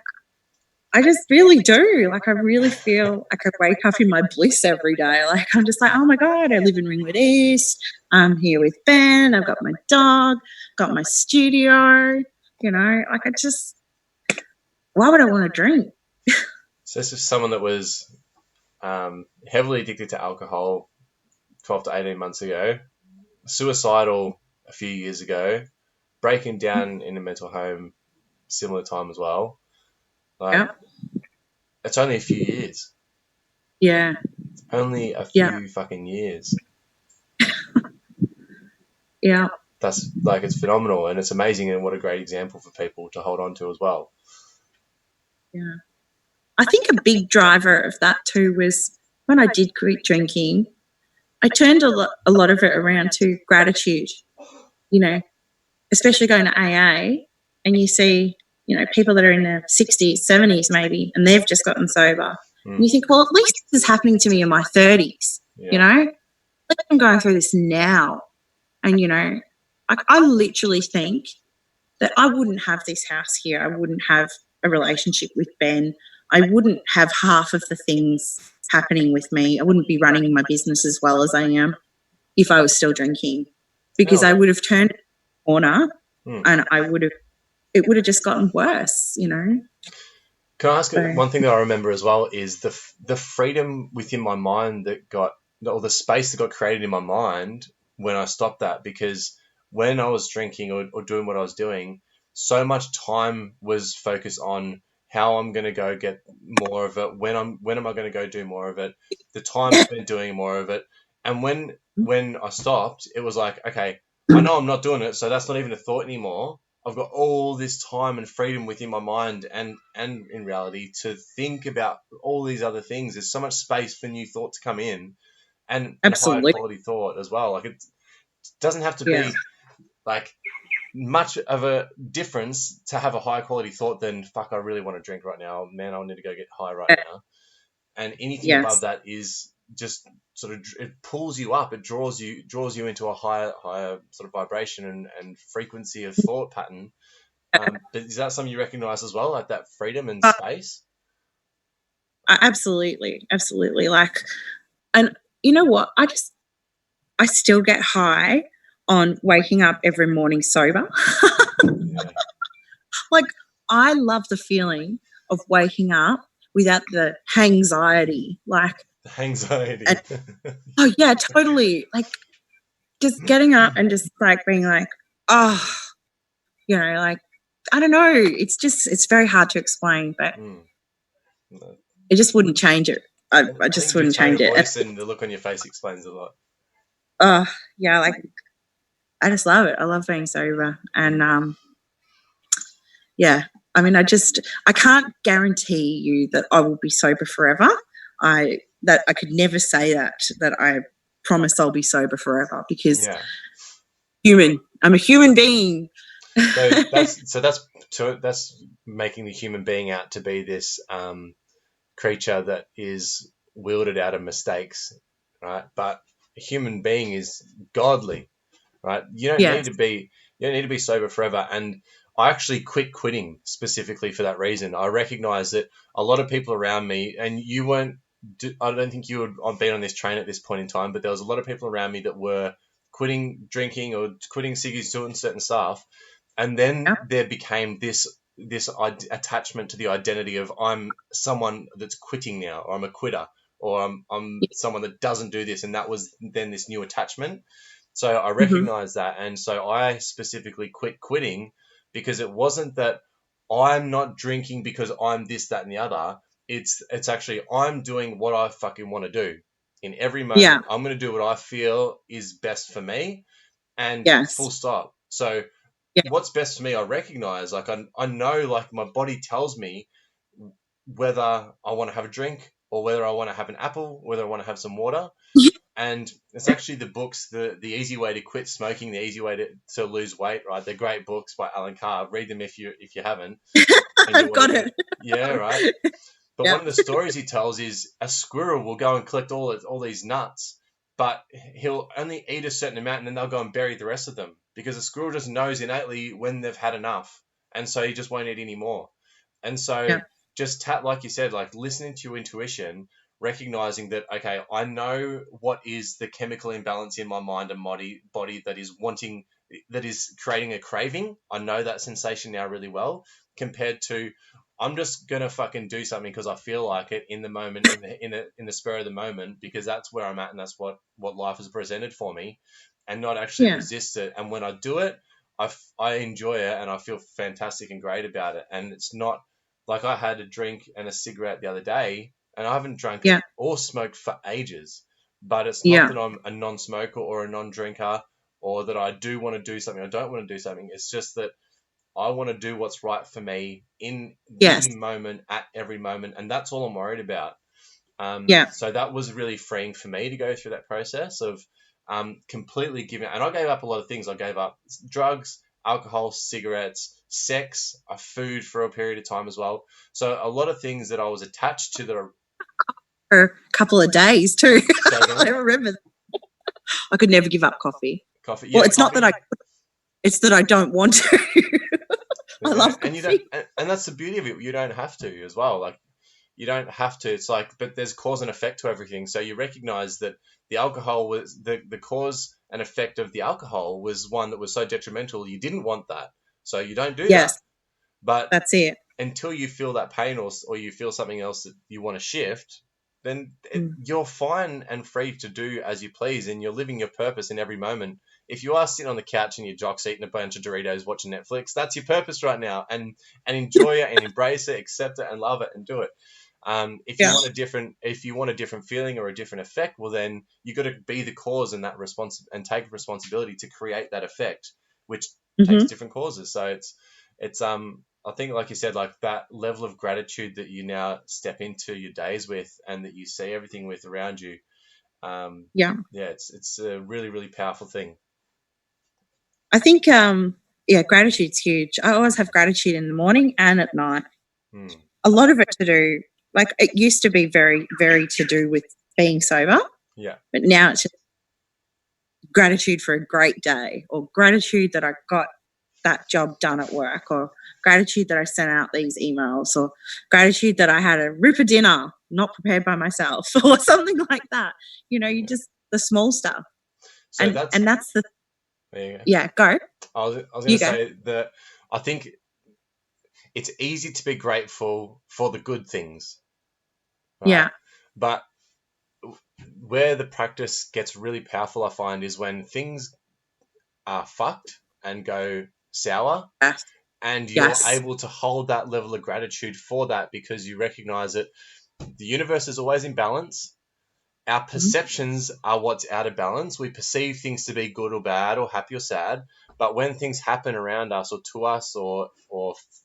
I just really do. Like, I really feel like I wake up in my bliss every day. Like, I'm just like, oh my God, I live in Ringwood East. I'm here with Ben. I've got my dog, got my studio. Like, why would I want to drink? So this is someone that was heavily addicted to alcohol 12 to 18 months ago, suicidal a few years ago, breaking down in a mental home similar time as well. Like, Yeah. it's only a few years. Yeah. Only a Yeah. few fucking years. Yeah. That's like, it's phenomenal, and it's amazing, and what a great example for people to hold on to as well. Yeah. I think a big driver of that too was when I did quit drinking, I turned a lot of it around to gratitude, especially going to AA, and you see, people that are in their 60s, 70s maybe, and they've just gotten sober. And you think, well, at least this is happening to me in my 30s, Like, I'm going through this now. And, I literally think that I wouldn't have this house here. I wouldn't have a relationship with Ben. I wouldn't have half of the things happening with me. I wouldn't be running my business as well as I am if I was still drinking, because I would have turned a corner and it would have just gotten worse, Can I ask one thing that I remember as well is the freedom within my mind or the space that got created in my mind when I stopped that, because when I was drinking or doing what I was doing, so much time was focused on how I'm going to go get more of it, when am I going to go do more of it, the time spent doing more of it. And when I stopped, it was like, okay, I know I'm not doing it, so that's not even a thought anymore. I've got all this time and freedom within my mind and in reality to think about all these other things. There's so much space for new thought to come in, and high quality thought as well. Like, it doesn't have to be like much of a difference to have a high quality thought than, fuck, I really want to drink right now. Man, I need to go get high right now. And anything above that is just sort of, it pulls you up. It draws you into a higher sort of vibration and frequency of thought pattern. But is that something you recognize as well, like that freedom and space? Absolutely. Like, and you know what? I still get high on waking up every morning sober. Like, I love the feeling of waking up without the anxiety. Like, the anxiety. Oh yeah, totally. Like, just getting up and just like being like, oh, like, I don't know. It's very hard to explain, but it just wouldn't change it. I just wouldn't change it. Voice and the look on your face explains a lot. Oh yeah, like, I just love it. I love being sober, and yeah. I mean, I can't guarantee you that I will be sober forever. I could never say that I promise I'll be sober forever, because I'm a human being. So that's making the human being out to be this creature that is wielded out of mistakes, right? But a human being is godly, right? You don't need to be sober forever. And I actually quit quitting specifically for that reason. I recognize that a lot of people around me, and you weren't, I don't think you would been on this train at this point in time, but there was a lot of people around me that were quitting drinking or quitting ciggies, doing certain stuff. And then there became this attachment to the identity of, I'm someone that's quitting now, or I'm a quitter, or I'm someone that doesn't do this. And that was then this new attachment. So I recognized that. And so I specifically quit quitting, because it wasn't that I'm not drinking because I'm this, that, and the other. It's actually, I'm doing what I fucking want to do in every moment. I'm going to do what I feel is best for me, and full stop. So what's best for me, I recognize. Like, I know, like, my body tells me whether I want to have a drink or whether I want to have an apple, whether I want to have some water. And it's actually the books, the Easy Way to Quit Smoking, The Easy Way to Lose Weight, right? They're great books by Alan Carr. Read them if you haven't. I've got it. Yeah, right. But Yeah. one of the stories he tells is a squirrel will go and collect all these nuts, but he'll only eat a certain amount, and then they'll go and bury the rest of them because a squirrel just knows innately when they've had enough, and so he just won't eat anymore. And so just like you said, like listening to your intuition, recognizing that, okay, I know what is the chemical imbalance in my mind and body that is creating a craving. I know that sensation now really well, compared to I'm just gonna fucking do something because I feel like it in the moment, in the spur of the moment, because that's where I'm at and that's what life has presented for me, and not actually resist it. And when I do it, I enjoy it and I feel fantastic and great about it. And it's not like I had a drink and a cigarette the other day, and I haven't drunk it or smoked for ages. But it's not that I'm a non-smoker or a non-drinker, or that I do want to do something, I don't want to do something. It's just that I want to do what's right for me in the moment, at every moment, and that's all I'm worried about. So that was really freeing for me to go through that process of completely giving. And I gave up a lot of things. I gave up drugs, alcohol, cigarettes, sex, food for a period of time as well. So a lot of things that I was attached to that are for a couple of days too. I remember that. I could never give up coffee. Coffee. Well, it's not that it's that I don't want to. I love coffee. And that's the beauty of it. You don't have to as well. Like, you don't have to. It's like, but there's cause and effect to everything. So you recognize that the alcohol was the cause and effect of the alcohol was one that was so detrimental. You didn't want that. So you don't do that. But that's it. Until you feel that pain or you feel something else that you want to shift, then you're fine and free to do as you please, and you're living your purpose in every moment. If you are sitting on the couch in your jocks eating a bunch of Doritos watching Netflix, that's your purpose right now, and enjoy it and embrace it, accept it and love it and do it. If you want a different feeling or a different effect, well then you got to be the cause and that and take responsibility to create that effect, which takes different causes. So it's I think, like you said, like that level of gratitude that you now step into your days with, and that you see everything with around you. It's a really, really powerful thing. I think, gratitude's huge. I always have gratitude in the morning and at night. A lot of it to do, like it used to be very, very to do with being sober. Yeah. But now it's just gratitude for a great day, or gratitude that I got that job done at work, or gratitude that I sent out these emails, or gratitude that I had a ripper dinner not prepared by myself, or something like that. You just the small stuff. So that's the there you go. Yeah, go. I was going to say that I think it's easy to be grateful for the good things. Right? Yeah. But where the practice gets really powerful, I find, is when things are fucked and go sour, and you're able to hold that level of gratitude for that, because you recognize that the universe is always in balance. Our perceptions are what's out of balance. We perceive things to be good or bad, or happy or sad. But when things happen around us, or to us, or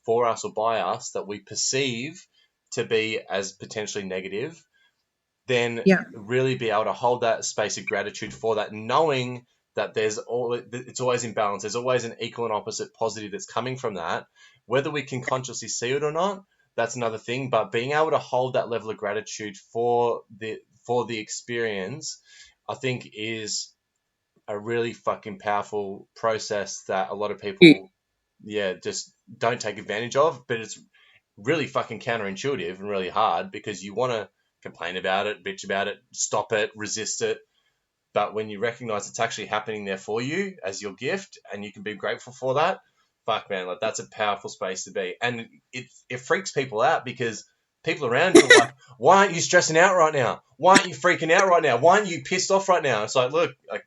for us, or by us, that we perceive to be as potentially negative, then really be able to hold that space of gratitude for that, knowing that it's always in balance. There's always an equal and opposite positive that's coming from that. Whether we can consciously see it or not, that's another thing. But being able to hold that level of gratitude for the experience, I think, is a really fucking powerful process that a lot of people, just don't take advantage of. But it's really fucking counterintuitive and really hard, because you want to complain about it, bitch about it, stop it, resist it. But when you recognize it's actually happening there for you as your gift, and you can be grateful for that, fuck man, like that's a powerful space to be. And it freaks people out, because people around you are like, why aren't you stressing out right now? Why aren't you freaking out right now? Why aren't you pissed off right now? It's like, look, like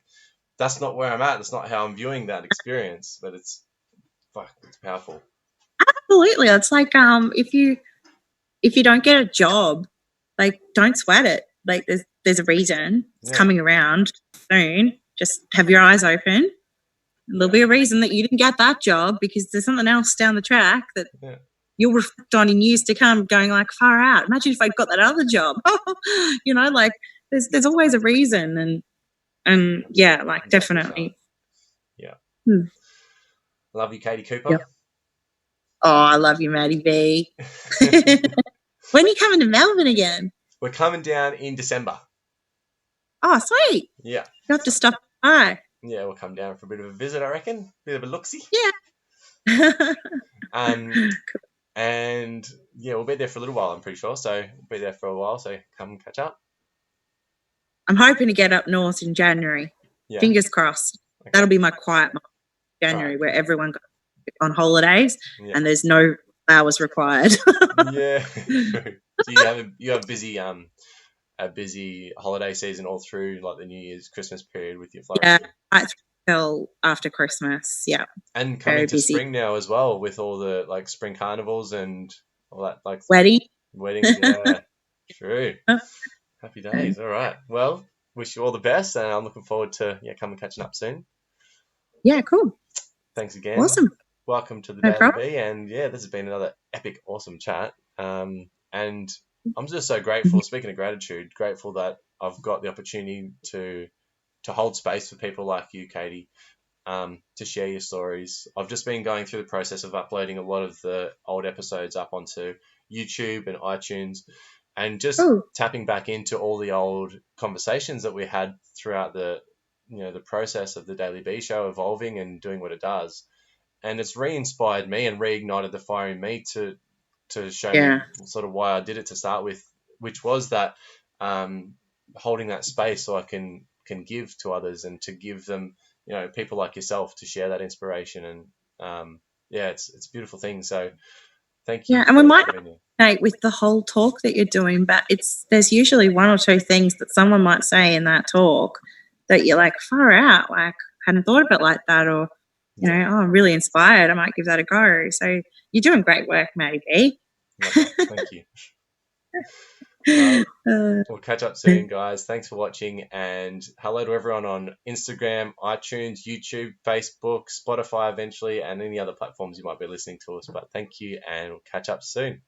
that's not where I'm at. That's not how I'm viewing that experience. But it's powerful. Absolutely. It's like if you don't get a job, like don't sweat it. Like there's a reason it's coming around soon. Just have your eyes open. There'll be a reason that you didn't get that job, because there's something else down the track that you'll reflect on in years to come, going like, far out. Imagine if I'd got that other job. Like there's always a reason, and like definitely. Yeah. Love you, Katie Cooper. Yep. Oh, I love you, Maddie B. When are you coming to Melbourne again? We're coming down in December. Oh, sweet. Yeah. You have to stop by. Yeah, we'll come down for a bit of a visit, I reckon. Bit of a look-see. Yeah. And yeah, we'll be there for a little while, I'm pretty sure. So we'll be there for a while. So come and catch up. I'm hoping to get up north in January. Yeah. Fingers crossed. Okay. That'll be my quiet month, January, Right. where everyone goes on holidays Yeah. and there's no flowers required. Yeah. True. So you have a busy holiday season all through like the New Year's, Christmas period with your floristry. Yeah, right till after Christmas. Yeah. And coming Very to busy. spring now as well with all the like spring carnivals and all that like Wedding. weddings. Yeah. True. Happy days. All right. Well, wish you all the best, and I'm looking forward to coming catching up soon. Yeah, cool. Thanks again. Awesome. Welcome to the No Daily problem. Bee, and yeah, this has been another epic, awesome chat. And I'm just so grateful. Speaking of gratitude, grateful that I've got the opportunity to hold space for people like you, Katie, to share your stories. I've just been going through the process of uploading a lot of the old episodes up onto YouTube and iTunes, and just tapping back into all the old conversations that we had throughout the process of the Daily Bee Show evolving and doing what it does. And it's re-inspired me and reignited the fire in me to show me sort of why I did it to start with, which was that holding that space so I can give to others and to give them, people like yourself to share that inspiration. And it's a beautiful thing. So thank you. Yeah, and we might not with the whole talk that you're doing, but there's usually one or two things that someone might say in that talk that you're like, far out, like hadn't thought of it like that, or I'm really inspired, I might give that a go. So you're doing great work, Maddie B. Thank you. Well, we'll catch up soon, guys. Thanks for watching, and hello to everyone on Instagram, iTunes, YouTube, Facebook, Spotify eventually, and any other platforms you might be listening to us. But thank you, and we'll catch up soon.